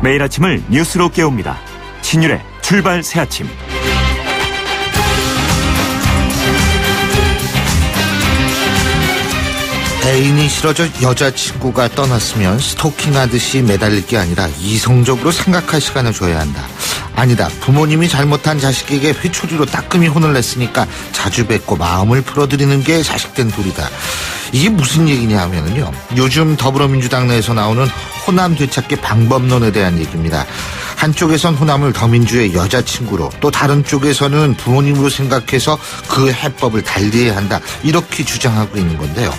매일 아침을 뉴스로 깨웁니다. 신율의 출발 새아침. 애인이 싫어져 여자친구가 떠났으면 스토킹하듯이 매달릴 게 아니라 이성적으로 생각할 시간을 줘야 한다. 아니다. 부모님이 잘못한 자식에게 회초리로 따끔히 혼을 냈으니까 자주 뵙고 마음을 풀어드리는 게 자식된 도리다. 이게 무슨 얘기냐 하면은요, 요즘 더불어민주당 내에서 나오는 호남 되찾기 방법론에 대한 얘기입니다. 한쪽에선 호남을 더민주의 여자친구로, 또 다른 쪽에서는 부모님으로 생각해서 그 해법을 달리해야 한다, 이렇게 주장하고 있는 건데요.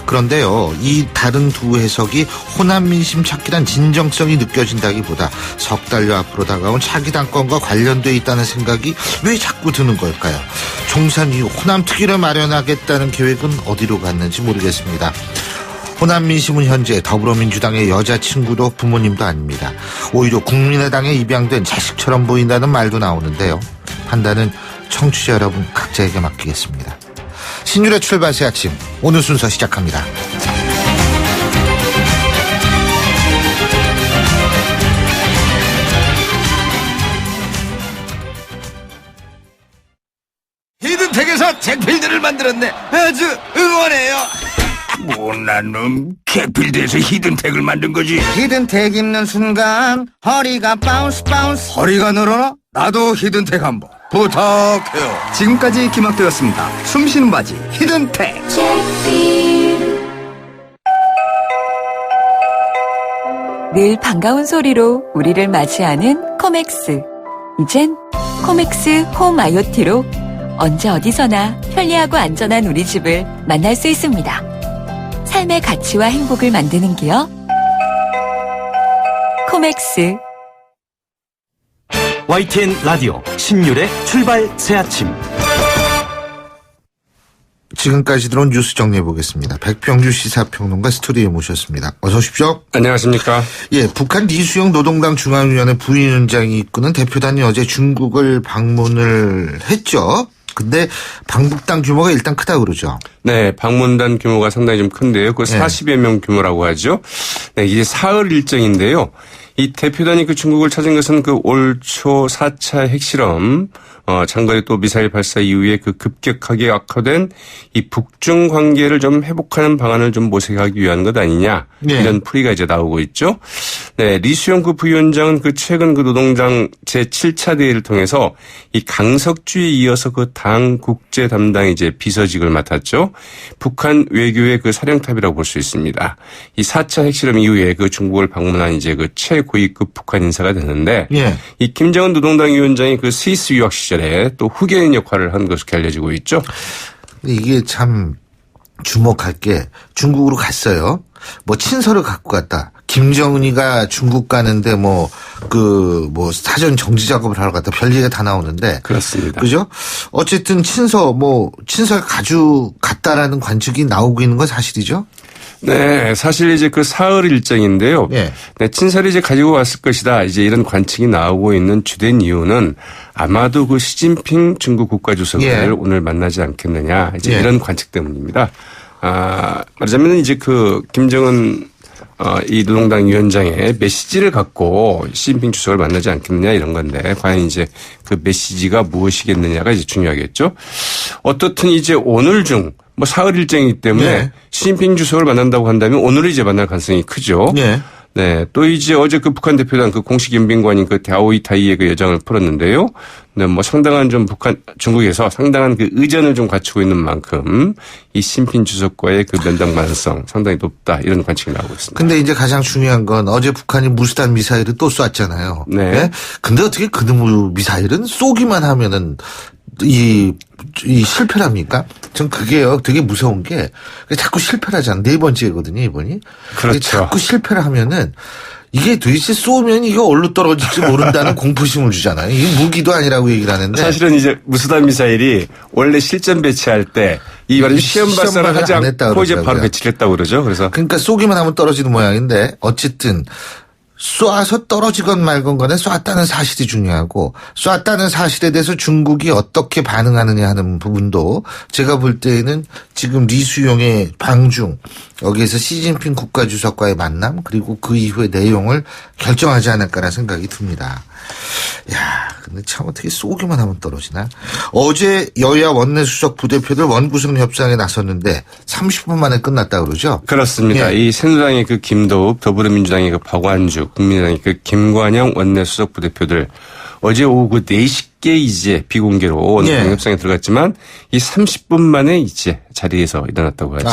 그런데요, 이 다른 두 해석이 호남 민심 찾기란 진정성이 느껴진다기보다 석 달여 앞으로 다가온 차기 당권과 관련돼 있다는 생각이 왜 자꾸 드는 걸까요? 총선 이후 호남 특위를 마련하겠다는 계획은 어디로 갔는지 모르겠습니다. 호남 민심은 현재 더불어민주당의 여자친구도 부모님도 아닙니다. 오히려 국민의당에 입양된 자식처럼 보인다는 말도 나오는데요. 판단은 청취자 여러분 각자에게 맡기겠습니다. 신율의 출발 새 아침, 오늘 순서 시작합니다. 히든텍에서 잭필드를 만들었네. 아주 응원해요. 못난 놈, 잭필드에서 히든텍을 만든 거지. 히든텍 입는 순간 허리가 바운스. 허리가 늘어나? 나도 히든텍 한번 부탁해요. 지금까지 기막되었습니다. 숨쉬는 바지 히든텍. 늘 반가운 소리로 우리를 맞이하는 코맥스. 이젠 코맥스 홈 IoT로 언제 어디서나 편리하고 안전한 우리 집을 만날 수 있습니다. 삶의 가치와 행복을 만드는 기업 코맥스. YTN 라디오 신율의 출발 새아침. 지금까지 들어온 뉴스 정리해 보겠습니다. 백병주 시사평론가 스튜디오에 모셨습니다. 어서 오십시오. 안녕하십니까. 예, 북한 리수영 노동당 중앙위원회 부위원장이 이끄는 대표단이 어제 중국을 방문을 했죠. 근데 방북단 규모가 일단 크다 그러죠. 네, 방문단 규모가 상당히 좀 큰데요. 그 40여 명 규모라고 하죠. 네, 이게 사흘 일정인데요. 이 대표단이 그 중국을 찾은 것은 그 올 초 4차 핵실험, 장거리 또 미사일 발사 이후에 그 급격하게 악화된 이 북중 관계를 좀 회복하는 방안을 좀 모색하기 위한 것 아니냐. 네. 이런 풀이가 이제 나오고 있죠. 네, 리수영 그 부위원장은 그 최근 그 노동당 제7차 대회를 통해서 이 강석주에 이어서 그 당 국제 담당 이제 비서직을 맡았죠. 북한 외교의 그 사령탑이라고 볼 수 있습니다. 이 4차 핵실험 이후에 그 중국을 방문한 이제 그 최고위급 북한 인사가 되는데 이 김정은 노동당 위원장이 그 스위스 유학 시절에 또 후견인 역할을 한 것으로 알려지고 있죠. 이게 참 주목할 게 중국으로 갔어요. 뭐 친서를 갖고 갔다. 김정은이가 중국 가는데 사전 정지 작업을 하러 갔다. 별얘기가 다 나오는데. 그렇습니다. 그죠? 어쨌든 친서를 가져갔다라는 관측이 나오고 있는 건 사실이죠? 네, 사실 이제 그 사흘 일정인데요. 네, 친서를 이제 가지고 왔을 것이다. 이제 이런 관측이 나오고 있는 주된 이유는 아마도 그 시진핑 중국 국가주석을 오늘 만나지 않겠느냐. 이제 이런 관측 때문입니다. 말하자면 이제 그 김정은 이 노동당 위원장의 메시지를 갖고 시진핑 주석을 만나지 않겠느냐 이런 건데 과연 이제 그 메시지가 무엇이겠느냐가 이제 중요하겠죠. 어떻든 이제 오늘 중 사흘 일정이기 때문에 시진핑 주석을 만난다고 한다면 오늘 이제 만날 가능성이 크죠. 네. 또 이제 어제 그 북한 대표단 그 공식 연빈관인 그 다오이타이의 그 여정을 풀었는데요. 네, 상당한 좀 중국에서 상당한 그 의전을 좀 갖추고 있는 만큼 이 시진핑 주석과의 그 면담 가능성 상당히 높다 이런 관측이 나오고 있습니다. 근데 이제 가장 중요한 건 어제 북한이 무수단 미사일을 또 쐈잖아요. 네. 근데 어떻게 그놈의 미사일은 쏘기만 하면은 이 실패랍니까? 전 그게요 되게 무서운 게 자꾸 실패를 하잖아. 4번째거든요 이번이. 그렇죠. 자꾸 실패를 하면은 이게 도대체 쏘면 이거 어디로 떨어질지 모른다는 공포심을 주잖아요. 이게 무기도 아니라고 얘기를 하는데. 사실은 이제 무수단 미사일이 원래 실전 배치할 때 이 말은 시험 발사를 하지 않고 이제 바로 배치를 했다고 그러죠. 그러니까 쏘기만 하면 떨어지는 모양인데 어쨌든 쏴서 떨어지건 말건 간에 쐈다는 사실이 중요하고 쐈다는 사실에 대해서 중국이 어떻게 반응하느냐 하는 부분도 제가 볼 때에는 지금 리수용의 방중 여기에서 시진핑 국가주석과의 만남 그리고 그 이후의 내용을 결정하지 않을까라는 생각이 듭니다. 야, 근데 참 어떻게 쏘기만 하면 떨어지나? 어제 여야 원내수석 부대표들 원구성 협상에 나섰는데 30분 만에 끝났다 그러죠? 그렇습니다. 예. 이 새누리당의 그 김도읍, 더불어민주당의 그 박완주, 국민의당의 그 김관영 원내수석 부대표들 어제 오후 그 4시께 이제 비공개로 원구성 예. 협상에 들어갔지만 이 30분 만에 이제 자리에서 일어났다고 하죠.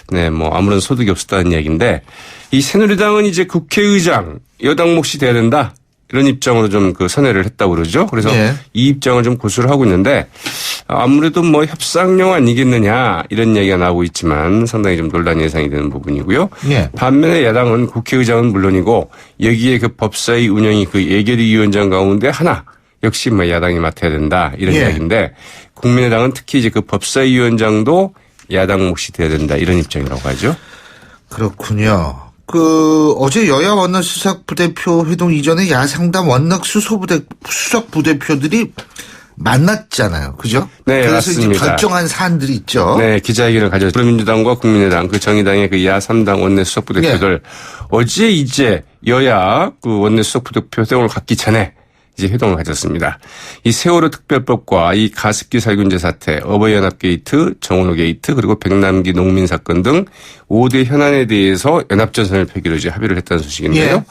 네, 뭐 아무런 소득이 없었다는 이야기인데 이 새누리당은 이제 국회의장 여당 몫이 돼야 된다. 이런 입장으로 좀 그 선회를 했다고 그러죠. 그래서 예. 이 입장을 좀 고수를 하고 있는데 아무래도 뭐 협상용 아니겠느냐 이런 얘기가 나오고 있지만 상당히 좀 논란이 예상이 되는 부분이고요. 예. 반면에 야당은 국회의장은 물론이고 여기에 그 법사위 운영이 그 예결위원장 가운데 하나 역시 뭐 야당이 맡아야 된다 이런 예. 이야기인데 국민의당은 특히 이제 그 법사위원장도 야당 몫이 돼야 된다 이런 입장이라고 하죠. 그렇군요. 어제 여야 원내수석 부대표 회동 이전에 야상당 원내 수석 부대표들이 만났잖아요. 그죠? 네, 그래서 맞습니다. 이제 결정한 사안들이 있죠. 네, 기자회견을 가졌죠. 더불어민주당과 국민의당, 그 정의당의 그 야3당 원내수석 부대표들 어제 이제 여야 그 원내수석 부대표 회동을 갖기 전에 이제 회동을 가졌습니다. 이 세월호 특별법과 이 가습기 살균제 사태, 어버이연합 게이트, 정원호 게이트, 그리고 백남기 농민 사건 등 5대 현안에 대해서 연합전선을 펴기로 이제 합의를 했다는 소식인데요.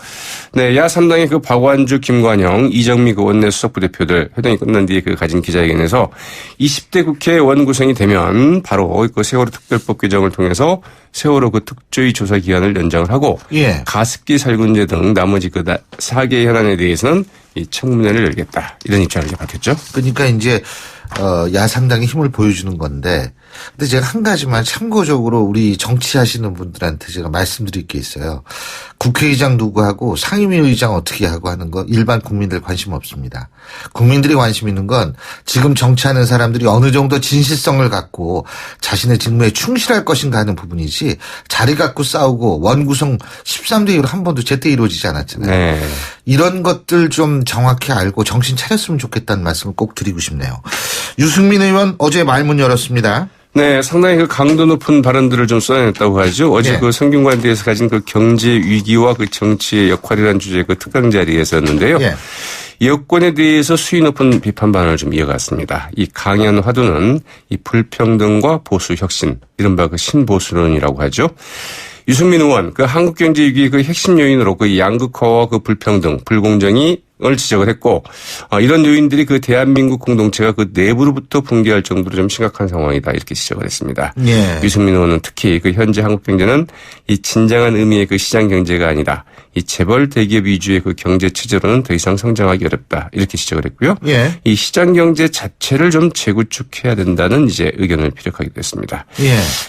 네, 야3당의 그 박완주, 김관영, 이정미 그 원내수석 부대표들 회동이 끝난 뒤에 그 가진 기자회견에서 20대 국회 원구성이 되면 바로 그 세월호 특별법 개정을 통해서 세월호 그 특조위 조사 기간을 연장을 하고 가습기 살균제 등 나머지 그 4개 현안에 대해서는 이 청문회를 열겠다 이런 입장을 밝혔죠. 그러니까 이제 야3당이 힘을 보여주는 건데 근데 제가 한 가지만 참고적으로 우리 정치하시는 분들한테 제가 말씀드릴 게 있어요. 국회의장 누구하고 상임위 의장 어떻게 하고 하는 거 일반 국민들 관심 없습니다. 국민들이 관심 있는 건 지금 정치하는 사람들이 어느 정도 진실성을 갖고 자신의 직무에 충실할 것인가 하는 부분이지 자리 갖고 싸우고 원구성 13대 1로 한 번도 제때 이루어지지 않았잖아요. 네. 이런 것들 좀 정확히 알고 정신 차렸으면 좋겠다는 말씀을 꼭 드리고 싶네요. 유승민 의원 어제 말문 열었습니다. 네, 상당히 그 강도 높은 발언들을 좀 쏟아냈다고 하죠. 어제 그 성균관대에서 가진 그 경제 위기와 그 정치의 역할이라는 주제의 그 특강 자리에서였는데요. 여권에 대해서 수위 높은 비판 발언을 좀 이어갔습니다. 이 강연 화두는 이 불평등과 보수 혁신, 이른바 그 신보수론이라고 하죠. 유승민 의원, 그 한국경제 위기의 그 핵심 요인으로 그 양극화와 그 불평등, 불공정을 지적을 했고, 이런 요인들이 그 대한민국 공동체가 그 내부로부터 붕괴할 정도로 좀 심각한 상황이다 이렇게 지적을 했습니다. 유승민 의원은 특히 그 현재 한국 경제는 이 진정한 의미의 그 시장 경제가 아니라 이 재벌 대기업 위주의 그 경제 체제로는 더 이상 성장하기 어렵다 이렇게 지적을 했고요. 이 시장 경제 자체를 좀 재구축해야 된다는 이제 의견을 피력하기도 했습니다.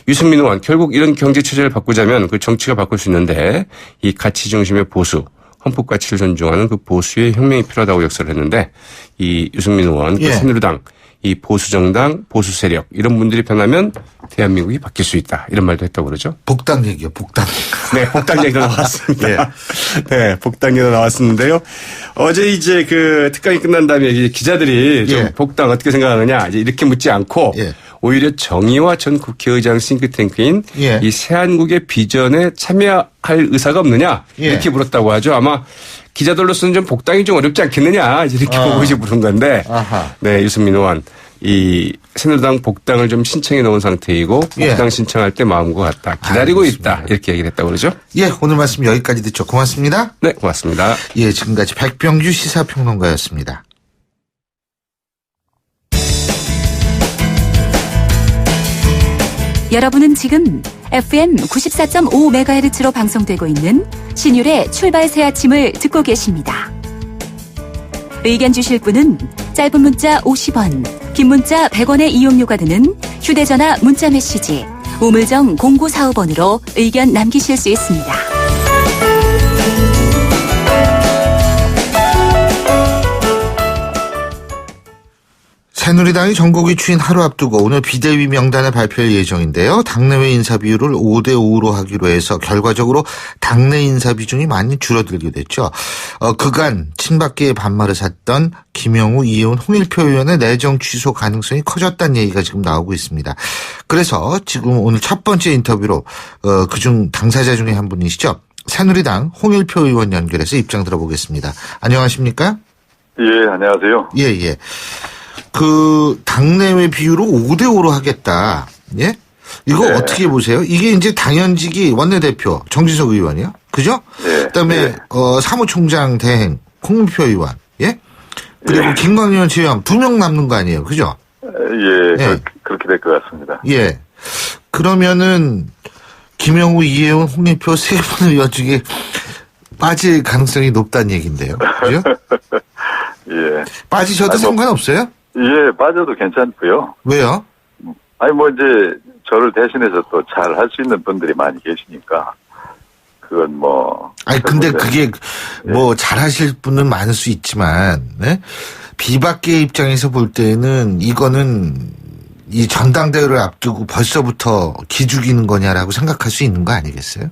유승민 의원 결국 이런 경제 체제를 바꾸자면 그 정치가 바꿀 수 있는데 이 가치 중심의 보수, 헌법 가치를 존중하는 그 보수의 혁명이 필요하다고 역설을 했는데 이 유승민 의원, 그 새누리당, 이 보수 정당, 보수 세력 이런 분들이 변하면 대한민국이 바뀔 수 있다 이런 말도 했다고 그러죠. 복당 얘기요, 복당. 네, 복당 얘기가 나왔습니다. 네, 복당 얘기가 나왔었는데요. 어제 이제 그 특강이 끝난 다음에 이제 기자들이 좀 복당 어떻게 생각하느냐 이제 이렇게 묻지 않고 오히려 정의와 전 국회의장 싱크탱크인 이 새한국의 비전에 참여할 의사가 없느냐 이렇게 물었다고 하죠. 아마 기자들로서는 좀 복당이 좀 어렵지 않겠느냐 이렇게 보고 이제 물은 건데 네, 유승민 의원 이 새누리당 복당을 좀 신청해 놓은 상태이고 복당 신청할 때 마음과 같다. 기다리고 있다. 이렇게 얘기를 했다고 그러죠. 오늘 말씀 여기까지 듣죠. 고맙습니다. 네, 고맙습니다. 지금까지 백병규 시사평론가였습니다. 여러분은 지금 FM 94.5MHz로 방송되고 있는 신율의 출발 새 아침을 듣고 계십니다. 의견 주실 분은 짧은 문자 50원, 긴 문자 100원의 이용료가 드는 휴대전화 문자 메시지 우물정 0945번으로 의견 남기실 수 있습니다. 새누리당이 전국위 추인 하루 앞두고 오늘 비대위 명단을 발표할 예정인데요. 당내외 인사 비율을 5대5로 하기로 해서 결과적으로 당내 인사 비중이 많이 줄어들게 됐죠. 그간 친박계의 반말을 샀던 김영우, 이혜훈, 홍일표 의원의 내정 취소 가능성이 커졌다는 얘기가 지금 나오고 있습니다. 그래서 지금 오늘 첫 번째 인터뷰로 그중 당사자 중에 한 분이시죠. 새누리당 홍일표 의원 연결해서 입장 들어보겠습니다. 안녕하십니까? 예, 안녕하세요. 예. 그 당내외 비율을 5대5로 하겠다. 예? 이거 네. 어떻게 보세요? 이게 이제 당연직이 원내대표 정진석 의원이요. 그죠? 네. 그다음에 네. 사무총장 대행 홍문표 의원. 예? 그리고 네. 김광현 최영 2명 남는 거 아니에요. 그죠? 예, 예. 그렇게 될 것 같습니다. 예. 그러면은 김영우, 이혜훈, 홍일표 세 분 의원 중에 빠질 가능성이 높다는 얘기인데요. 그죠? 예. 빠지셔도 상관없어요? 예, 빠져도 괜찮고요. 왜요? 아니, 뭐, 이제, 저를 대신해서 또 잘 할 수 있는 분들이 많이 계시니까, 그건 뭐. 아니, 근데 그게 예. 뭐 잘하실 분은 많을 수 있지만, 네? 비박계 입장에서 볼 때는 이거는 이 전당대회를 앞두고 벌써부터 기죽이는 거냐라고 생각할 수 있는 거 아니겠어요?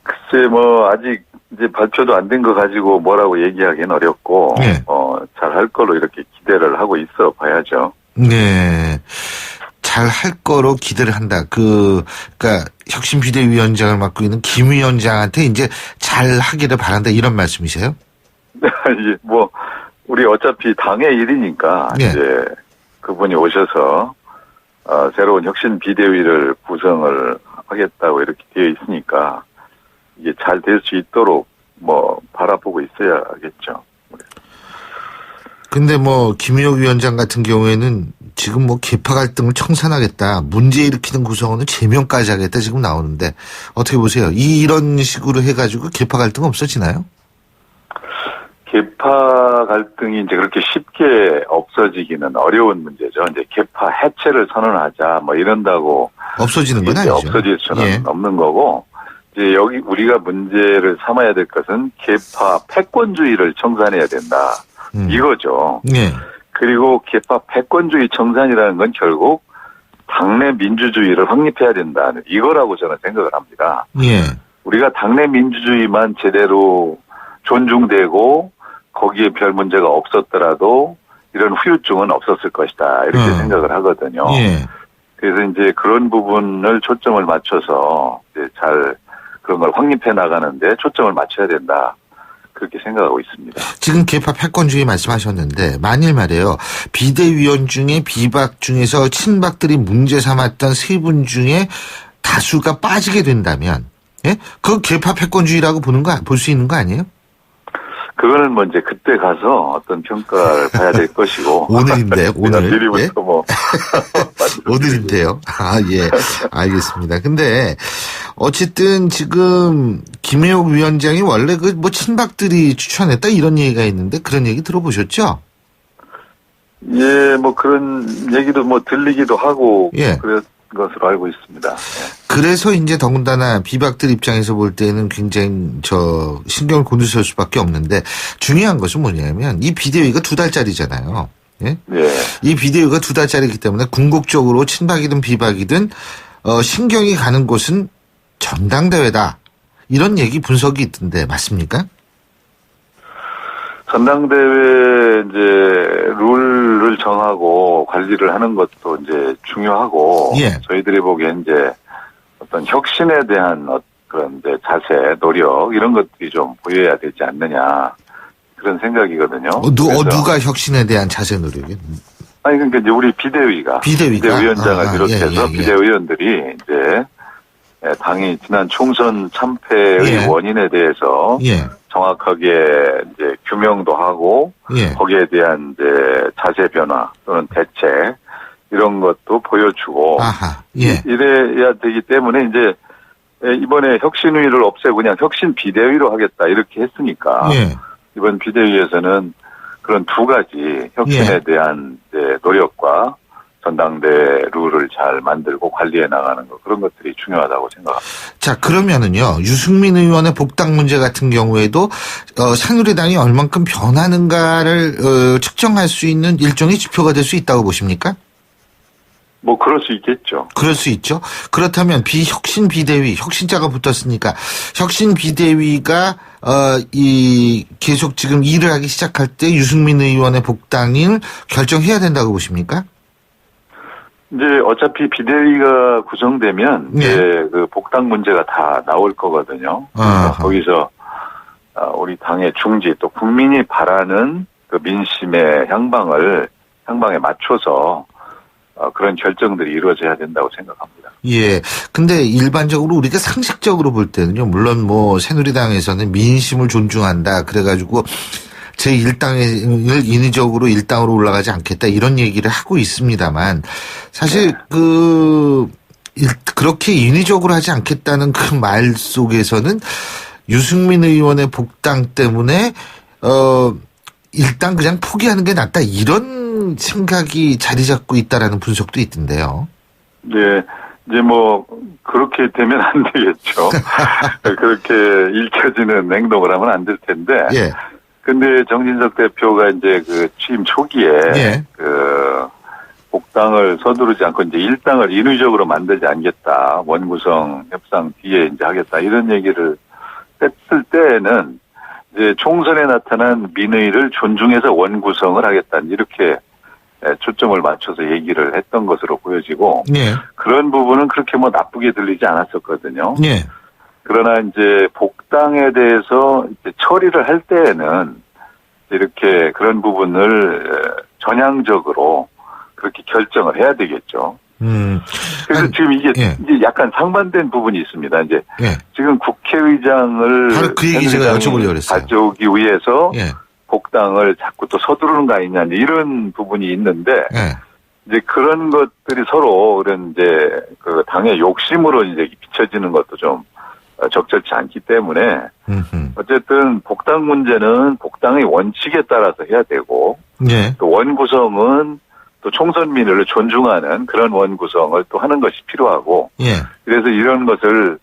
글쎄, 뭐, 아직 이제 발표도 안 된 거 가지고 뭐라고 얘기하기는 어렵고, 예. 잘 할 거로 이렇게 기대를 하고 있어 봐야죠. 네. 잘 할 거로 기대를 한다. 그러니까 혁신비대위원장을 맡고 있는 김 위원장한테 이제 잘 하기를 바란다 이런 말씀이세요? 예, 뭐, 우리 어차피 당의 일이니까, 예. 이제, 그분이 오셔서, 새로운 혁신 비대위를 구성을 하겠다고 이렇게 되어 있으니까, 이게 잘 될 수 있도록, 뭐, 바라보고 있어야겠죠. 근데 뭐 김의옥 위원장 같은 경우에는 지금 뭐 계파 갈등을 청산하겠다, 문제 일으키는 구성원은 제명까지 하겠다 지금 나오는데 어떻게 보세요? 이런 식으로 해가지고 계파 갈등 없어지나요? 계파 갈등이 이제 그렇게 쉽게 없어지기는 어려운 문제죠. 이제 계파 해체를 선언하자 뭐 이런다고 없어지는 건 이제 아니죠. 없어질 수는 예. 없는 거고, 이제 여기 우리가 문제를 삼아야 될 것은 계파 패권주의를 청산해야 된다. 이거죠. 예. 그리고 계파 패권주의 청산이라는 건 결국 당내 민주주의를 확립해야 된다는 이거라고 저는 생각을 합니다. 예. 우리가 당내 민주주의만 제대로 존중되고 거기에 별 문제가 없었더라도 이런 후유증은 없었을 것이다. 이렇게 생각을 하거든요. 예. 그래서 이제 그런 부분을 초점을 맞춰서 이제 잘 그런 걸 확립해 나가는데 초점을 맞춰야 된다. 그렇게 생각하고 있습니다. 지금 계파 패권주의 말씀하셨는데 만일 말이에요. 비대위원 중에 비박 중에서 친박들이 문제 삼았던 세 분 중에 다수가 빠지게 된다면, 예? 그 계파 패권주의라고 볼 수 있는 거 아니에요? 그거는 뭐 이제 그때 가서 어떤 평가를 봐야 될 것이고. 오늘인데, 오늘. 미리부터 예? 뭐. 오늘인데요. 아, 예. 알겠습니다. 근데 어쨌든 지금 김혜옥 위원장이 원래 그 뭐 친박들이 추천했다 이런 얘기가 있는데 그런 얘기 들어보셨죠? 예, 뭐 그런 얘기도 뭐 들리기도 하고. 예. 그런 것으로 알고 있습니다. 예. 그래서 이제 더군다나 비박들 입장에서 볼 때는 굉장히 신경을 곤두설 수밖에 없는데 중요한 것은 뭐냐면 이 비대위가 2달짜리잖아요. 예? 예. 이 비대위가 2달짜리이기 때문에 궁극적으로 친박이든 비박이든 신경이 가는 곳은 전당대회다. 이런 얘기 분석이 있던데 맞습니까? 전당대회 이제 룰을 정하고 관리를 하는 것도 이제 중요하고. 예. 저희들이 보기엔 이제 어떤 혁신에 대한 그런 이제 자세, 노력 이런 것들이 좀 보여야 되지 않느냐 그런 생각이거든요. 누가 혁신에 대한 자세 노력이? 아니 그러니까 이제 우리 비대위가 비대위원장을 비롯해서 예. 비대위원들이 이제 당이 지난 총선 참패의 예. 원인에 대해서 예. 정확하게 이제 규명도 하고 예. 거기에 대한 이제 자세 변화 또는 대책 이런 것도 보여주고 아하. 예. 이래야 되기 때문에 이제 이번에 혁신위를 없애고 그냥 혁신 비대위로 하겠다 이렇게 했으니까 예. 이번 비대위에서는 그런 두 가지 혁신에 예. 대한 이제 노력과 전당대 룰을 잘 만들고 관리해 나가는 것, 그런 것들이 중요하다고 생각합니다. 자, 그러면은요, 유승민 의원의 복당 문제 같은 경우에도, 새누리당이 얼만큼 변하는가를, 측정할 수 있는 일종의 지표가 될 수 있다고 보십니까? 뭐, 그럴 수 있겠죠. 그럴 수 있죠. 그렇다면 혁신 비대위, 혁신자가 붙었으니까, 혁신 비대위가, 계속 지금 일을 하기 시작할 때 유승민 의원의 복당을 결정해야 된다고 보십니까? 이제 어차피 비대위가 구성되면 이제 그 복당 문제가 다 나올 거거든요. 거기서 우리 당의 중지 또 국민이 바라는 그 민심의 향방에 맞춰서 그런 결정들이 이루어져야 된다고 생각합니다. 예. 근데 일반적으로 우리가 상식적으로 볼 때는요, 물론 뭐 새누리당에서는 민심을 존중한다. 그래가지고 제1당을 인위적으로 1당으로 올라가지 않겠다 이런 얘기를 하고 있습니다만 사실 그렇게 인위적으로 하지 않겠다는 그 말 속에서는 유승민 의원의 복당 때문에 일단 그냥 포기하는 게 낫다 이런 생각이 자리 잡고 있다라는 분석도 있던데요. 네. 이제 뭐 그렇게 되면 안 되겠죠. 그렇게 읽혀지는 행동을 하면 안 될 텐데. 예. 근데 정진석 대표가 이제 그 취임 초기에 그 복당을 서두르지 않고 이제 일당을 인위적으로 만들지 않겠다. 원구성 협상 뒤에 이제 하겠다. 이런 얘기를 했을 때에는 이제 총선에 나타난 민의를 존중해서 원구성을 하겠다. 이렇게 초점을 맞춰서 얘기를 했던 것으로 보여지고 그런 부분은 그렇게 뭐 나쁘게 들리지 않았었거든요. 그러나 이제 복당에 대해서 이제 처리를 할 때에는 이렇게 그런 부분을 전향적으로 그렇게 결정을 해야 되겠죠. 그래서 지금 이게 이제 약간 상반된 부분이 있습니다. 이제 지금 국회의장을 바로 그 얘기 제가 여쭤보려고 그랬어요. 가져오기 위해서 복당을 자꾸 또 서두르는 거 아니냐 이런 부분이 있는데 이제 그런 것들이 서로 그런 이제 그 당의 욕심으로 이제 비춰지는 것도 좀 적절치 않기 때문에 어쨌든 복당 문제는 복당의 원칙에 따라서 해야 되고 또 원구성은 또 총선 민의를 존중하는 그런 원구성을 또 하는 것이 필요하고 그래서 이런 것을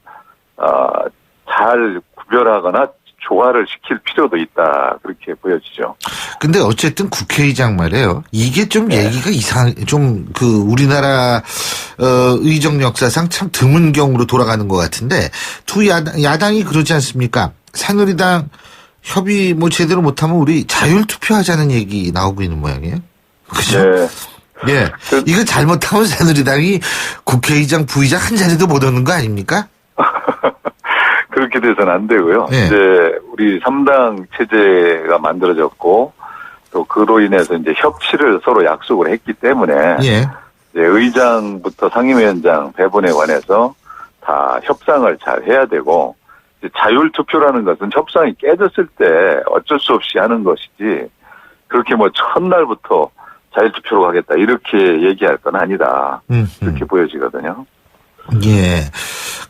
잘 구별하거나 조화를 시킬 필요도 있다 그렇게 보여지죠. 근데 어쨌든 국회의장 말이에요. 이게 좀 얘기가 좀 우리나라 의정 역사상 참 드문 경우로 돌아가는 것 같은데 야당이 그러지 않습니까? 새누리당 협의 뭐 제대로 못하면 우리 자율투표하자는 얘기 나오고 있는 모양이에요. 그죠? 이거 잘못하면 새누리당이 국회의장, 부의장 한 자리도 못 얻는 거 아닙니까? 그렇게 돼서는 안 되고요. 이제 우리 3당 체제가 만들어졌고 또 그로 인해서 이제 협치를 서로 약속을 했기 때문에 이제 의장부터 상임위원장 배분에 관해서 다 협상을 잘 해야 되고 이제 자율투표라는 것은 협상이 깨졌을 때 어쩔 수 없이 하는 것이지 그렇게 뭐 첫날부터 자율투표로 가겠다 이렇게 얘기할 건 아니다. 그렇게 보여지거든요.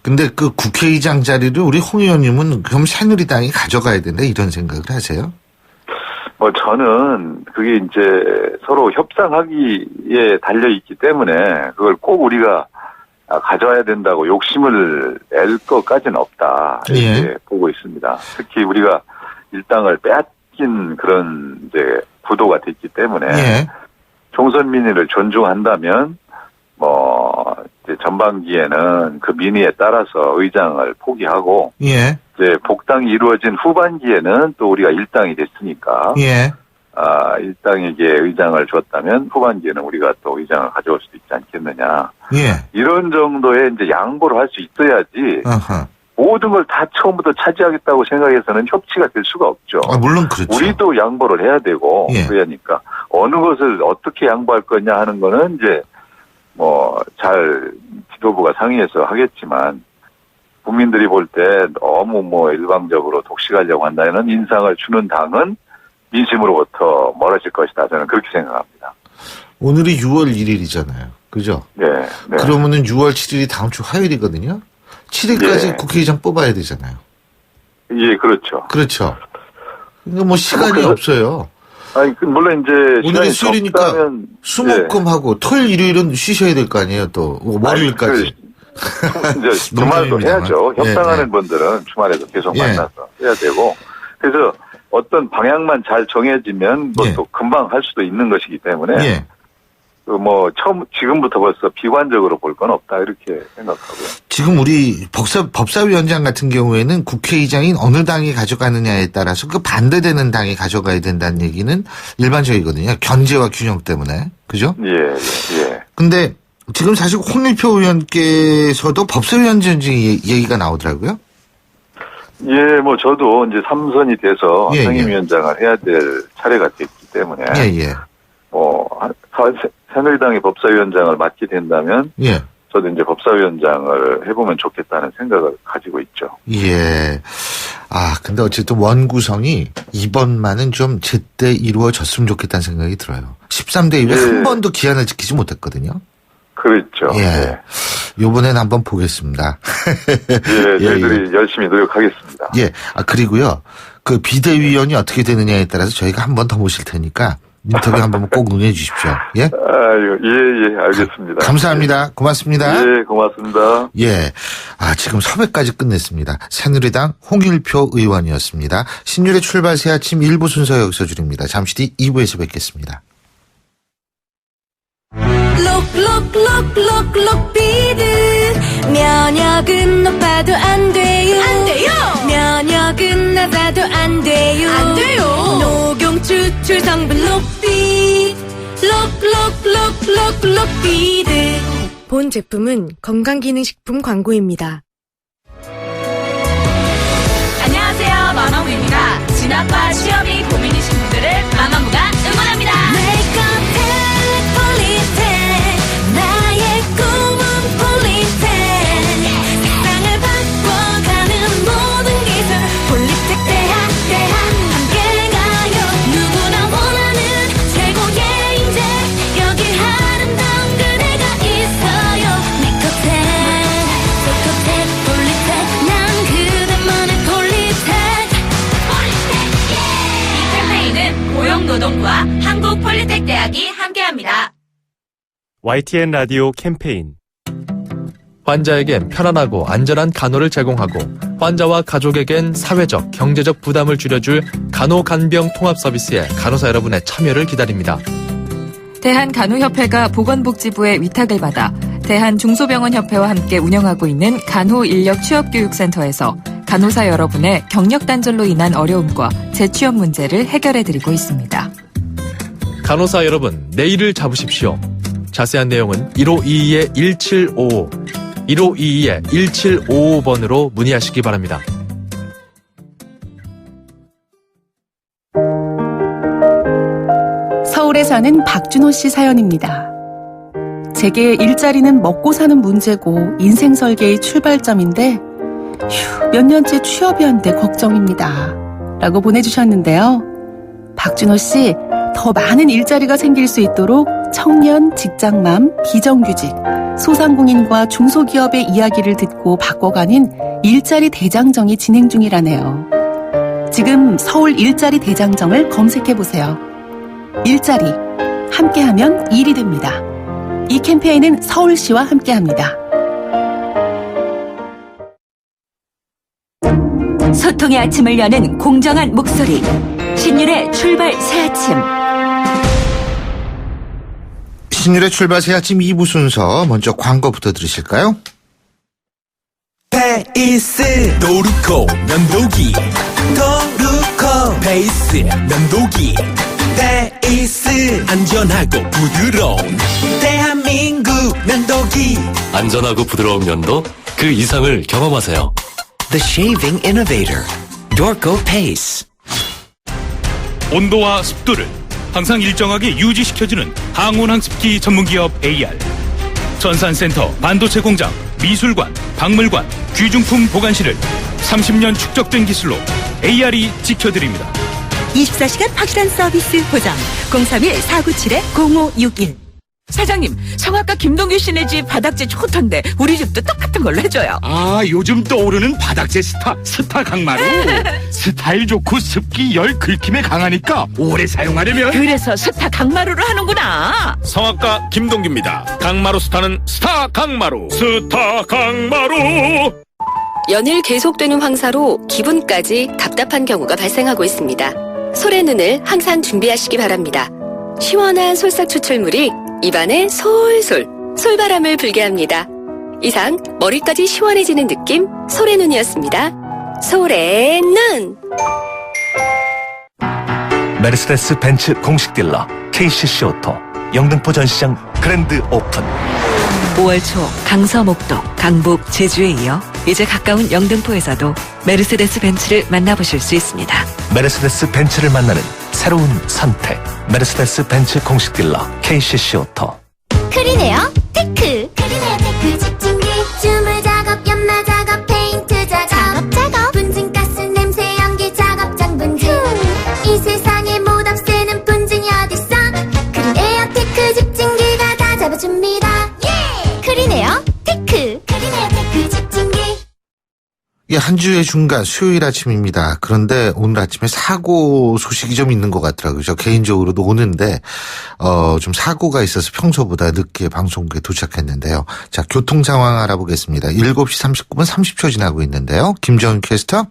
근데 그 국회의장 자리를 우리 홍 의원님은 그럼 새누리당이 가져가야 된다 이런 생각을 하세요? 뭐 저는 그게 이제 서로 협상하기에 달려 있기 때문에 그걸 꼭 우리가 가져와야 된다고 욕심을 낼 것까지는 없다 이렇게 보고 있습니다. 특히 우리가 일당을 빼앗긴 그런 이제 구도가 됐기 때문에 총선 민의를 존중한다면 뭐 이제 전반기에는 그 민의에 따라서 의장을 포기하고 이제 복당이 이루어진 후반기에는 또 우리가 일당이 됐으니까 일당에게 의장을 줬다면 후반기에는 우리가 또 의장을 가져올 수도 있지 않겠느냐 이런 정도의 이제 양보를 할 수 있어야지 모든 걸 다 처음부터 차지하겠다고 생각해서는 협치가 될 수가 없죠. 물론 그렇죠. 우리도 양보를 해야 되고 그러니까 어느 것을 어떻게 양보할 거냐 하는 거는 이제 뭐 잘 지도부가 상의해서 하겠지만 국민들이 볼 때 너무 뭐 일방적으로 독식하려고 한다는 인상을 주는 당은 민심으로부터 멀어질 것이다. 저는 그렇게 생각합니다. 오늘이 6월 1일이잖아요. 그죠? 그러면은 6월 7일이 다음 주 화요일이거든요. 7일까지 국회의장 뽑아야 되잖아요. 그렇죠. 그러니까 뭐 시간이 없어요. 아니, 물론 이제 오늘은 시간이 수요일이니까 적다면 수목금하고 토요일, 일요일은 쉬셔야 될 거 아니에요, 또. 월요일까지. 이제 주말도 해야죠. 협상하는 분들은 주말에도 계속 만나서 해야 되고. 그래서 어떤 방향만 잘 정해지면 또 금방 할 수도 있는 것이기 때문에 지금부터 벌써 비관적으로 볼 건 없다 이렇게 생각하고요. 지금 우리 법사위원장 같은 경우에는 국회의장인 어느 당이 가져가느냐에 따라서 그 반대되는 당이 가져가야 된다는 얘기는 일반적이거든요. 견제와 균형 때문에. 그죠? 예. 근데 지금 사실 홍일표 의원께서도 법사위원장 얘기가 나오더라고요. 예, 저도 이제 3선이 돼서 상임위원장을 해야 될 차례가 됐기 때문에. 새누리당이 법사위원장을 맡게 된다면. 저도 이제 법사위원장을 해보면 좋겠다는 생각을 가지고 있죠. 예. 근데 어쨌든 원구성이 이번만은 좀 제때 이루어졌으면 좋겠다는 생각이 들어요. 13대 이후에 한 번도 기한을 지키지 못했거든요. 그렇죠. 요번엔 한번 보겠습니다. 저희들이 열심히 노력하겠습니다. 그리고요. 그 비대위원이 어떻게 되느냐에 따라서 저희가 한 번 더 모실 테니까 인터뷰 한번 꼭 응해 주십시오. 알겠습니다. 감사합니다. 고맙습니다. 고맙습니다. 지금 섭외까지 끝냈습니다. 새누리당 홍일표 의원이었습니다. 신율의 출발 새 아침 1부 순서 여기서 줄입니다. 잠시 뒤 2부에서 뵙겠습니다. 록비드 면역은 높아도 안 돼요. 면역은 낮아도 안 돼요. 녹용 추출 성분 록비드 록비드. 본 제품은 건강기능식품 광고입니다. 안녕하세요, 마마무입니다. 진학과 취업이 고민이신 분들을 마마무가 응원합니다. 나의 꿈은 폴리텍. 세상을 바꿔가는 모든 기술 폴리텍 대학 함께 가요. 누구나 원하는 최고의 인재. 여기 아름다운 그대가 있어요. 니코텍 폴리텍. 난 그대만의 폴리텍. 이 캠페인은 고용노동부와 한국폴리텍대학이 함께합니다. YTN 라디오 캠페인. 환자에겐 편안하고 안전한 간호를 제공하고 환자와 가족에겐 사회적, 경제적 부담을 줄여줄 간호간병 통합 서비스에 간호사 여러분의 참여를 기다립니다. 대한간호협회가 보건복지부의 위탁을 받아 대한중소병원협회와 함께 운영하고 있는 간호인력취업교육센터에서 간호사 여러분의 경력단절로 인한 어려움과 재취업 문제를 해결해드리고 있습니다. 간호사 여러분, 내일을 잡으십시오. 자세한 내용은 1522-1755, 1522-1755번으로 문의하시기 바랍니다. 서울에 사는 박준호 씨 사연입니다. 제게 일자리는 먹고 사는 문제고 인생 설계의 출발점인데 몇 년째 취업이 안 돼 걱정입니다. 라고 보내주셨는데요. 박준호 씨, 더 많은 일자리가 생길 수 있도록 청년, 직장맘, 비정규직, 소상공인과 중소기업의 이야기를 듣고 바꿔가는 일자리 대장정이 진행 중이라네요. 지금 서울 일자리 대장정을 검색해보세요. 일자리, 함께하면 일이 됩니다. 이 캠페인은 서울시와 함께합니다. 소통의 아침을 여는 공정한 목소리. 신율의 출발 새 아침. 신율의 출발 새 아침 2부 순서 먼저 광고부터 들으실까요? 페이스 도루코 면도기 도루코 페이스 면도기 페이스 안전하고 부드러운 대한민국 면도기. 안전하고 부드러운 면도 그 이상을 경험하세요. The Shaving Innovator Dorco Pace. 온도와 습도를 항상 일정하게 유지시켜주는 항온항습기 전문기업 AR. 전산센터, 반도체 공장, 미술관, 박물관, 귀중품 보관실을 30년 축적된 기술로 AR이 지켜드립니다. 24시간 확실한 서비스 보장. 031-497-0561. 사장님, 성악가 김동규 씨네 집 바닥재 좋던데 우리 집도 똑같은 걸로 해줘요. 아, 요즘 떠오르는 바닥재 스타 강마루. 스타일 좋고 습기 열 긁힘에 강하니까 오래 사용하려면. 그래서 스타 강마루로 하는구나. 성악가 김동규입니다. 강마루 스타는 스타 강마루. 스타 강마루. 연일 계속되는 황사로 기분까지 답답한 경우가 발생하고 있습니다. 솔의 눈을 항상 준비하시기 바랍니다. 시원한 솔싹 추출물이 입안에 솔솔 솔바람을 불게 합니다. 이상 머리까지 시원해지는 느낌 솔의 눈이었습니다. 솔의 눈. 메르세데스 벤츠 공식 딜러 KCC 오토 영등포 전시장 그랜드 오픈. 5월 초 강서, 목동, 강북, 제주에 이어 이제 가까운 영등포에서도 메르세데스 벤츠를 만나보실 수 있습니다. 메르세데스 벤츠를 만나는 새로운 선택. 메르세데스 벤츠 공식 딜러 KCC 오토. 크리네어 테크. 크리네어 테크 집중기 주물 작업 연마 작업 페인트 작업 분진가스 냄새 연기 작업장 분진 이 세상에 못 없애는 분진이 어딨어. 크리네어 테크 집중기가 다 잡아줍니다. 예! 크리네어 테크. 크리네어 테크 집중기. 예, 한 주의 중간 수요일 아침입니다. 그런데 오늘 아침에 사고 소식이 좀 있는 것 같더라고요. 저 개인적으로도 오는데 좀 사고가 있어서 평소보다 늦게 방송국에 도착했는데요. 자, 교통 상황 알아보겠습니다. 7시 39분 30초 지나고 있는데요. 김정은 캐스터.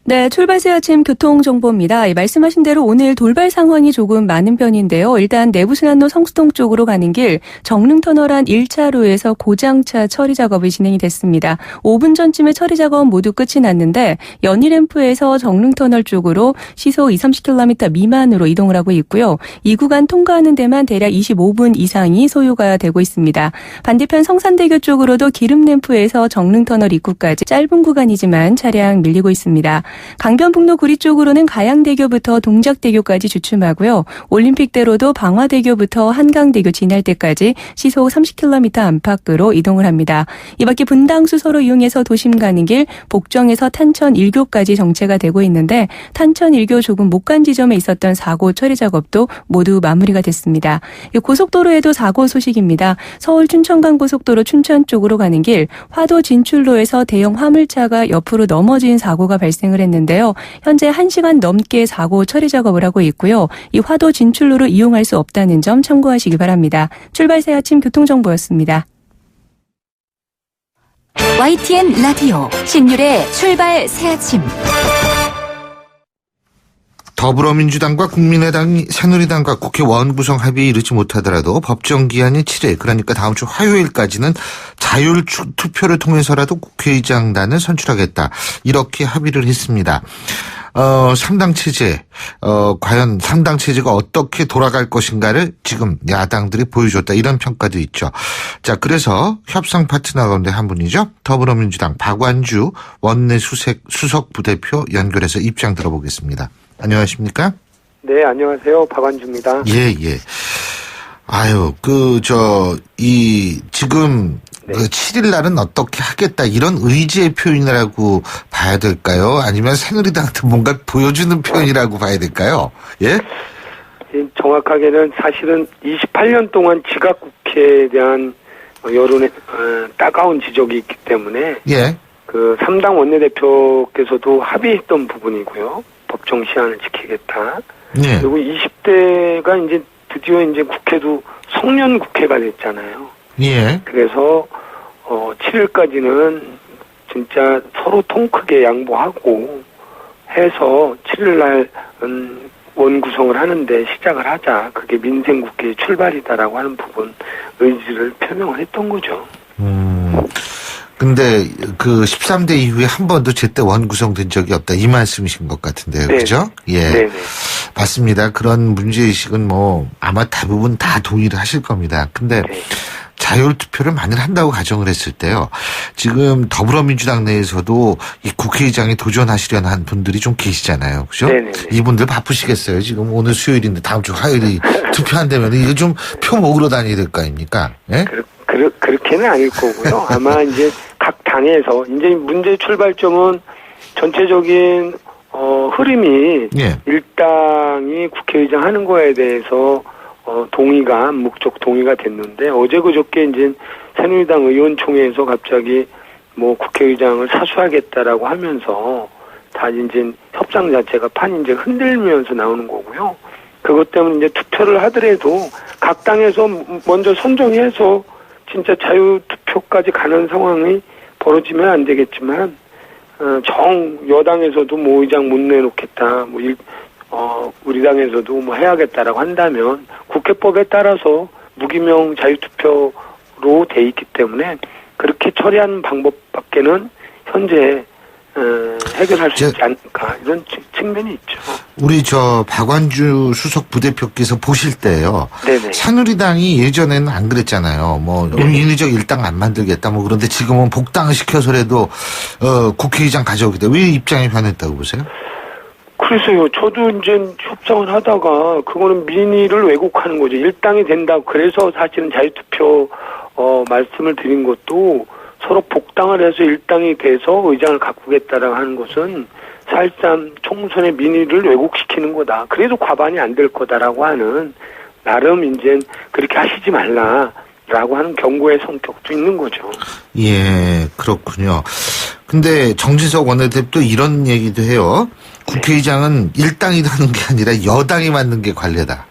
네, 출발새 아침 교통정보입니다. 말씀하신 대로 오늘 돌발 상황이 조금 많은 편인데요. 일단 내부순환로 성수동 쪽으로 가는 길 정릉터널 안 1차로에서 고장차 처리 작업이 진행이 됐습니다. 5분 전쯤에 처리 작업 모두 끝이 났는데 연희램프에서 정릉터널 쪽으로 시속 20-30km 미만으로 이동을 하고 있고요. 이 구간 통과하는 데만 대략 25분 이상이 소요가 되고 있습니다. 반대편 성산대교 쪽으로도 기름램프에서 정릉터널 입구까지 짧은 구간이지만 차량 밀리고 있습니다. 강변북로 구리 쪽으로는 가양대교부터 동작대교까지 주춤하고요. 올림픽대로도 방화대교부터 한강대교 지날 때까지 시속 30km 안팎으로 이동을 합니다. 이 밖에 분당 수서로 이용해서 도심 가는 길 복정에서 탄천 1교까지 정체가 되고 있는데 탄천 1교 조금 못 간 지점에 있었던 사고 처리 작업도 모두 마무리가 됐습니다. 고속도로에도 사고 소식입니다. 서울 춘천간고속도로 춘천 쪽으로 가는 길 화도 진출로에서 대형 화물차가 옆으로 넘어진 사고가 발생을 했는데요. 현재 1시간 넘게 사고 처리 작업을 하고 있고요. 이 화도 진출로를 이용할 수 없다는 점 참고하시기 바랍니다. 출발새 아침 교통정보였습니다. YTN 라디오 신율의 출발 새 아침. 더불어민주당과 국민의당이 새누리당과 국회 원구성 합의에 이르지 못하더라도 법정 기한인 7일, 그러니까 다음 주 화요일까지는 자율 투표를 통해서라도 국회의장단을 선출하겠다. 이렇게 합의를 했습니다. 3당 체제, 과연 3당 체제가 어떻게 돌아갈 것인가를 지금 야당들이 보여줬다. 이런 평가도 있죠. 자, 그래서 협상 파트너 가운데 한 분이죠. 더불어민주당 박완주 원내 수석 부대표 연결해서 입장 들어보겠습니다. 안녕하십니까? 네, 안녕하세요. 박완주입니다. 예. 아유, 지금 네. 7일 날은 어떻게 하겠다 이런 의지의 표현이라고 봐야 될까요? 아니면 새누리당한테 뭔가 보여주는 표현이라고 봐야 될까요? 예? 정확하게는 사실은 28년 동안 지각국회에 대한 여론의 따가운 지적이 있기 때문에 예. 그 3당 원내대표께서도 합의했던 부분이고요. 법정 시한을 지키겠다. 예. 그리고 20대가 이제 드디어 이제 국회도 송년 국회가 됐잖아요. 예. 그래서 7일까지는 진짜 서로 통 크게 양보하고 해서 7일 날은 원구성을 하는데 시작을 하자. 그게 민생국회의 출발이다라고 하는 부분 의지를 표명을 했던 거죠. 근데 그 13대 이후에 한 번도 제때 원구성된 적이 없다. 이 말씀이신 것 같은데요. 네. 그죠? 예. 네네. 맞습니다. 그런 문제의식은 아마 대부분 다 동의를 하실 겁니다. 근데 네. 자율투표를 만일 한다고 가정을 했을 때요. 지금 더불어민주당 내에서도 이 국회의장에 도전하시려는 한 분들이 좀 계시잖아요. 그죠? 네네네. 이분들 바쁘시겠어요. 지금 오늘 수요일인데 다음 주 화요일이 투표한다면 이거 좀 표 먹으러 다녀야 될 거 아닙니까? 예? 그렇게는 아닐 거고요. 아마 이제 각 당에서 이제 문제 출발점은 전체적인 흐름이 예. 일당이 국회의장 하는 거에 대해서 암묵적 동의가 됐는데 어제 그저께 이제 새누리당 의원총회에서 갑자기 뭐 국회의장을 사수하겠다라고 하면서 다 이제 협상 자체가 판이 이제 흔들면서 나오는 거고요. 그것 때문에 이제 투표를 하더라도 각 당에서 먼저 선정해서 진짜 자유투표까지 가는 상황이 벌어지면 안 되겠지만, 여당에서도 뭐 의장 못 내놓겠다, 우리 당에서도 뭐 해야겠다라고 한다면 국회법에 따라서 무기명 자유투표로 돼 있기 때문에 그렇게 처리하는 방법밖에는 현재 해결할 수 있지 않을까 이런 측면이 있죠. 우리 박완주 수석 부대표께서 보실 때요. 네네. 새누리당이 예전에는 안 그랬잖아요. 인위적 일당 안 만들겠다 그런데 지금은 복당을 시켜서라도 국회의장 가져오겠다. 왜 입장이 변했다고 보세요? 그래서요. 저도 이제 협상을 하다가 그거는 민의를 왜곡하는 거죠. 일당이 된다고. 그래서 사실은 자유투표 말씀을 드린 것도 서로 복당을 해서 일당이 돼서 의장을 가꾸겠다라고 하는 것은 사실상 총선의 민의를 왜곡시키는 거다. 그래도 과반이 안 될 거다라고 하는 나름 이제 그렇게 하시지 말라라고 하는 경고의 성격도 있는 거죠. 예, 그렇군요. 근데 정진석 원내대표도 이런 얘기도 해요. 국회의장은 일당이 하는 게 아니라 여당이 맡는 게 관례다.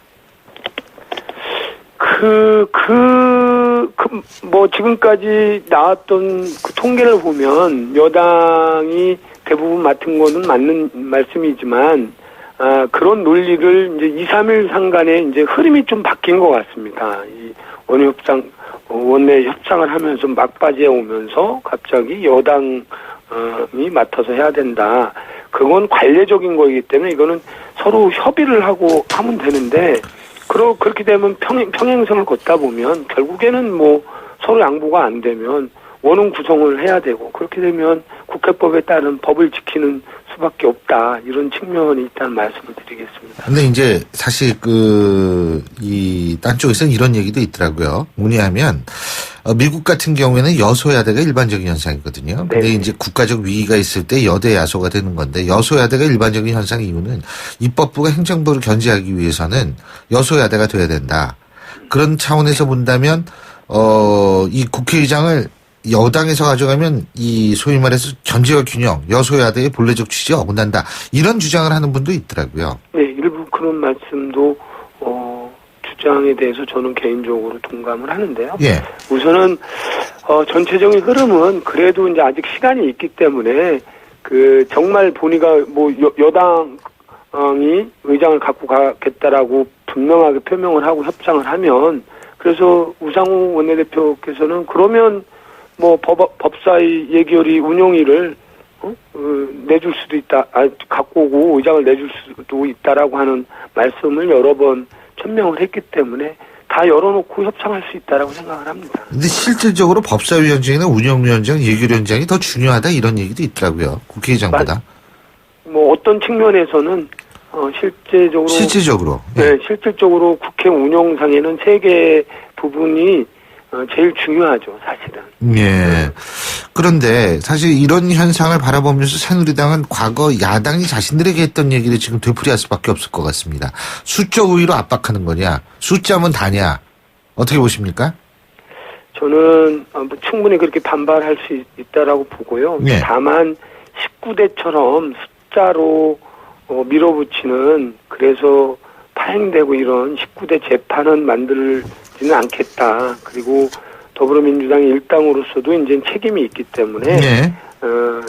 지금까지 나왔던 그 통계를 보면 여당이 대부분 맡은 거는 맞는 말씀이지만, 그런 논리를 이제 2, 3일 상간에 이제 흐름이 좀 바뀐 것 같습니다. 이 원내 협상을 하면서 막바지에 오면서 갑자기 여당이 맡아서 해야 된다. 그건 관례적인 거이기 때문에 이거는 서로 협의를 하고 하면 되는데, 그렇게 되면 평행선을 걷다 보면 결국에는 서로 양보가 안 되면 원훈 구성을 해야 되고 그렇게 되면 국회법에 따른 법을 지키는 수밖에 없다. 이런 측면이 있다는 말씀을 드리겠습니다. 근데 이제 사실 딴 쪽에서는 이런 얘기도 있더라고요. 뭐냐면 미국 같은 경우에는 여소야대가 일반적인 현상이거든요. 근데 이제 국가적 위기가 있을 때 여대 야소가 되는 건데 여소야대가 일반적인 현상 이유는 입법부가 행정부를 견제하기 위해서는 여소야대가 돼야 된다. 그런 차원에서 본다면 이 국회의장을 여당에서 가져가면 이 소위 말해서 견제와 균형, 여소야대의 본래적 취지에 어긋난다. 이런 주장을 하는 분도 있더라고요. 네, 일부 그런 말씀도 주장에 대해서 저는 개인적으로 동감을 하는데요. 예. 우선은 전체적인 흐름은 그래도 이제 아직 시간이 있기 때문에 정말 본의가 여당이 의장을 갖고 가겠다라고 분명하게 표명을 하고 협상을 하면 그래서 우상호 원내대표께서는 그러면 법사위 예결위 운영위를 내줄 수도 있다, 갖고 오고 의장을 내줄 수도 있다라고 하는 말씀을 여러 번 천명을 했기 때문에 다 열어놓고 협상할 수 있다라고 생각을 합니다. 근데 실질적으로 법사위원장이나 운영위원장, 예결위원장이 더 중요하다 이런 얘기도 있더라고요. 국회의장보다. 어떤 측면에서는 실제적으로. 예. 네, 실질적으로 국회 운영상에는 세 개의 부분이 제일 중요하죠, 사실은. 예. 그런데 사실 이런 현상을 바라보면서 새누리당은 과거 야당이 자신들에게 했던 얘기를 지금 되풀이할 수밖에 없을 것 같습니다. 수적 우위로 압박하는 거냐, 숫자면 다냐, 어떻게 보십니까? 저는 충분히 그렇게 반발할 수 있다라고 보고요. 예. 다만 19대처럼 숫자로 밀어붙이는, 그래서 파행되고 이런 19대 재판은 만들지는 않겠다. 그리고 더불어민주당의 일당으로서도 이제 책임이 있기 때문에 네.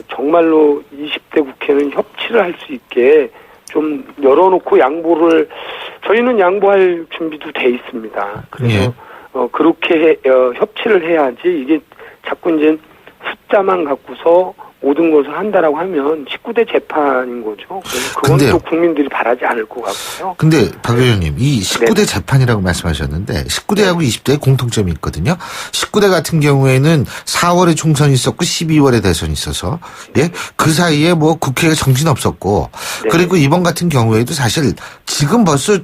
정말로 20대 국회는 협치를 할 수 있게 좀 열어놓고 양보를, 저희는 양보할 준비도 돼 있습니다. 그래서 네. 그렇게 협치를 해야지, 이게 자꾸 이제 숫자만 갖고서 모든 것을 한다라고 하면 19대 재판인 거죠. 그건 또 국민들이 바라지 않을 것 같고요. 근데 박 의원님, 이 19대 재판이라고 말씀하셨는데 19대하고 20대에 공통점이 있거든요. 19대 같은 경우에는 4월에 총선이 있었고 12월에 대선이 있어서, 예, 그 사이에 국회가 정신없었고, 그리고 이번 같은 경우에도 사실 지금 벌써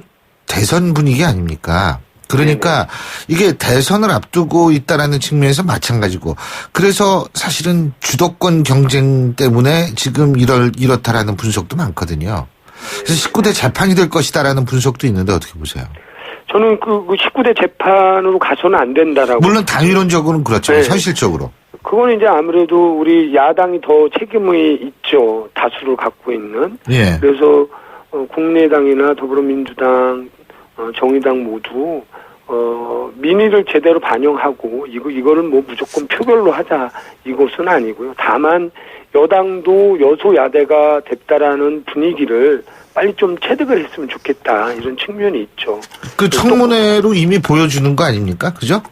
대선 분위기 아닙니까? 그러니까 이게 대선을 앞두고 있다라는 측면에서 마찬가지고, 그래서 사실은 주도권 경쟁 때문에 지금 이렇다라는 분석도 많거든요. 그래서 19대 재판이 될 것이다라는 분석도 있는데 어떻게 보세요? 저는 그 19대 재판으로 가서는 안 된다라고. 물론 당위론적으로는 그렇죠. 네. 현실적으로. 그거는 이제 아무래도 우리 야당이 더 책임이 있죠. 다수를 갖고 있는. 예. 그래서 국민의당이나 더불어민주당, 정의당 모두 민의를 제대로 반영하고 이거를 뭐 무조건 표결로 하자 이것은 아니고요. 다만 여당도 여소야대가 됐다라는 분위기를 빨리 좀 체득을 했으면 좋겠다 이런 측면이 있죠. 그 청문회로 이미 보여주는 거 아닙니까? 그죠?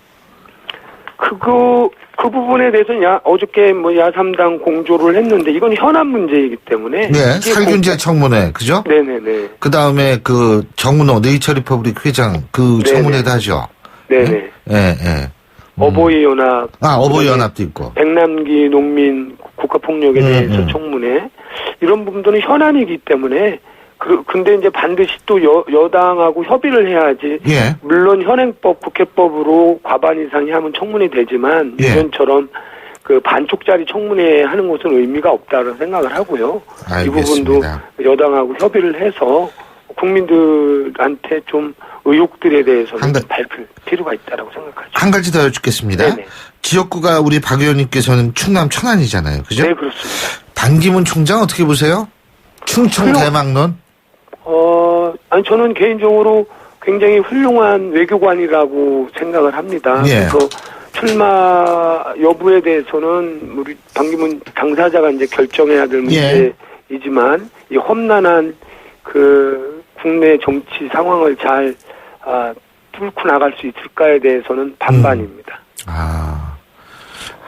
그 부분에 대해서는 어저께 뭐 야3당 공조를 했는데 이건 현안 문제이기 때문에. 네, 살균제 청문회, 그죠? 네네네. 그 다음에 그 정은호 네이처 리퍼블릭 회장 그 청문회도 하죠. 네네. 예. 어버이연합. 어버이연합도 있고. 백남기 농민 국가폭력에 대해서 청문회. 이런 부분들은 현안이기 때문에 근데 이제 반드시 또 여당하고 협의를 해야지. 예. 물론 현행법, 국회법으로 과반 이상이 하면 청문회 되지만 이번처럼 그 반쪽짜리 청문회 하는 것은 의미가 없다는 생각을 하고요. 알겠습니다. 이 부분도 여당하고 협의를 해서 국민들한테 좀 의혹들에 대해서는 밝힐 필요가 있다라고 생각하죠. 한 가지 더 여쭙겠습니다. 네네. 지역구가 우리 박 의원님께서는 충남 천안이잖아요. 그죠? 네, 그렇습니다. 반기문 총장 어떻게 보세요? 충청 대망론? 아니, 저는 개인적으로 굉장히 훌륭한 외교관이라고 생각을 합니다. 예. 그래서 출마 여부에 대해서는 우리 반기문 당사자가 이제 결정해야 될 문제이지만 이 험난한 그 국내 정치 상황을 잘 뚫고 나갈 수 있을까에 대해서는 반반입니다.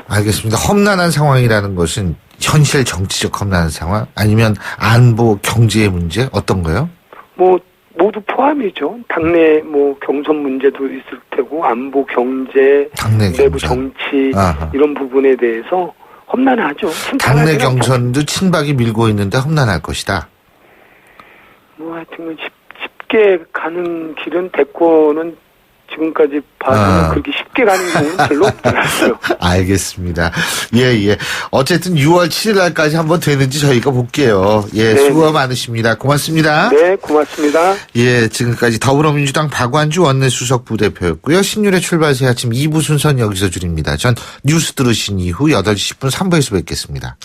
알겠습니다. 험난한 상황이라는 것은 현실 정치적 험난한 상황? 아니면 안보 경제의 문제? 어떤 거요? 뭐 모두 포함이죠. 당내 뭐 경선 문제도 있을 테고 안보 경제, 내부 정치 이런 부분에 대해서 험난하죠. 당내 경선도 친박이 밀고 있는데 험난할 것이다. 뭐 하여튼 쉽게 가는 길은 대권은 지금까지 봐서는 그렇게 쉽게 가는 경우는 별로 없더라고요. 알겠습니다. 예. 어쨌든 6월 7일 날까지 한번 되는지 저희가 볼게요. 예, 네네. 수고 많으십니다. 고맙습니다. 네, 고맙습니다. 예, 지금까지 더불어민주당 박완주 원내수석 부대표였고요. 신율의 출발새 아침 2부 순서는 여기서 줄입니다. 전 뉴스 들으신 이후 8시 10분 3부에서 뵙겠습니다.